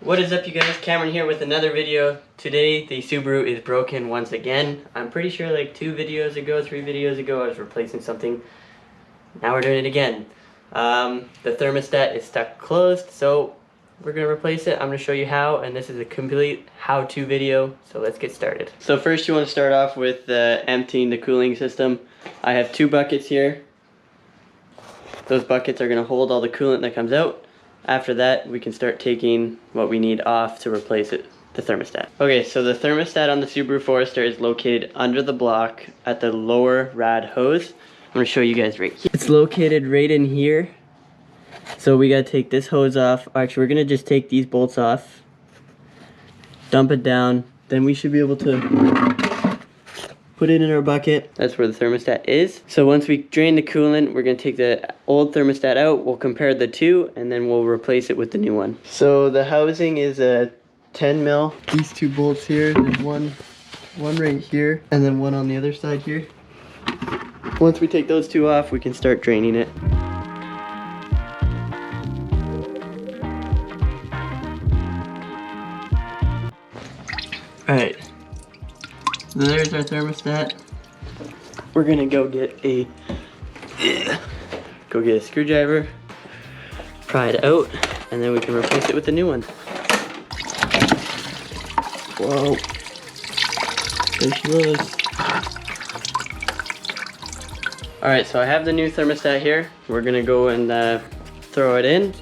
What is up, you guys? Cameron here with another video. Today the Subaru is broken once again. I'm pretty sure like 3 videos ago I was replacing something. Now we're doing it again. The thermostat is stuck closed, so we're gonna replace it. I'm gonna show you how, and this is a complete how-to video, so let's get started. So first you want to start off with emptying the cooling system. I have 2 buckets here. Those buckets are gonna hold all the coolant that comes out. After that, we can start taking what we need off to replace it, the thermostat. Okay, so the thermostat on the Subaru Forester is located under the block at the lower rad hose. I'm gonna show you guys right here. It's located right in here. So we gotta take this hose off. Actually, we're gonna just take these bolts off, dump it down, then we should be able to put it in our bucket. That's where the thermostat is. So once we drain the coolant, we're gonna take the old thermostat out, we'll compare the two, and then we'll replace it with the new one. So the housing is a 10 mil. These 2 bolts here, there's one right here, and then one on the other side here. Once we take those 2 off, we can start draining it. Alright. So there's our thermostat. We're gonna go get a screwdriver, pry it out, and then we can replace it with the new one. Whoa. There she was. Alright, so I have the new thermostat here. We're gonna go and throw it in,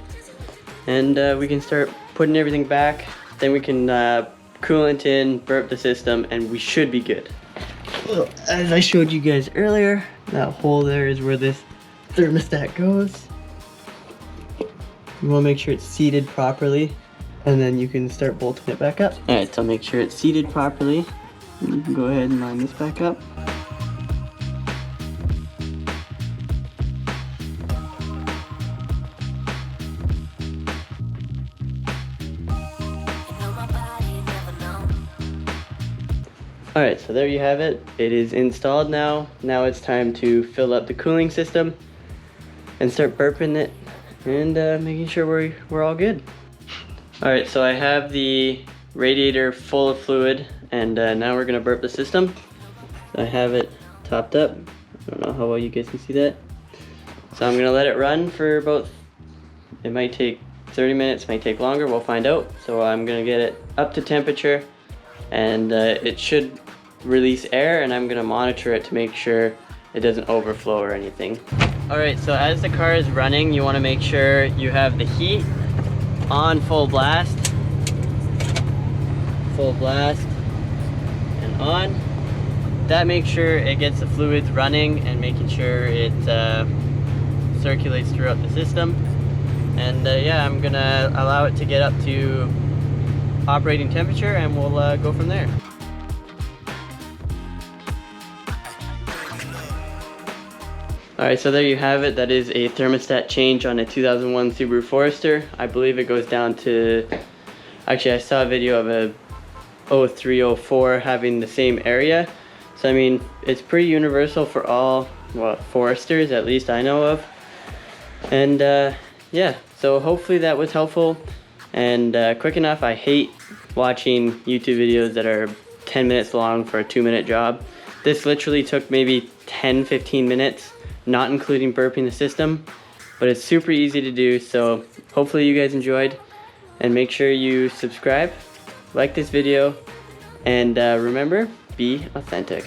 and we can start putting everything back. Then we can coolant in, burp the system, and we should be good. Well, as I showed you guys earlier, that hole there is where this thermostat goes. You want to make sure it's seated properly, and then you can start bolting it back up. Alright, so make sure it's seated properly. You can go ahead and line this back up. Alright, so there you have it. It is installed now. Now it's time to fill up the cooling system and start burping it and making sure we're all good. Alright, so I have the radiator full of fluid, and now we're going to burp the system. So I have it topped up. I don't know how well you guys can see that. So I'm going to let it run for about, it might take 30 minutes, might take longer, we'll find out. So I'm going to get it up to temperature, and it should release air, and I'm gonna monitor it to make sure it doesn't overflow or anything. Alright, so as the car is running, you want to make sure you have the heat on full blast. Full blast and on. That makes sure it gets the fluids running and making sure it circulates throughout the system. And yeah, I'm gonna allow it to get up to operating temperature, and we'll go from there. Alright, so there you have it. That is a thermostat change on a 2001 Subaru Forester. I believe it goes down to, actually I saw a video of a 0304 having the same area. So I mean, it's pretty universal for all, well, Foresters, at least I know of. And yeah, so hopefully that was helpful and quick enough. I hate watching YouTube videos that are 10 minutes long for a 2-minute job. This literally took maybe 10-15 minutes, not including burping the system, but it's super easy to do. So hopefully you guys enjoyed, and make sure you subscribe, like this video, and remember, be authentic.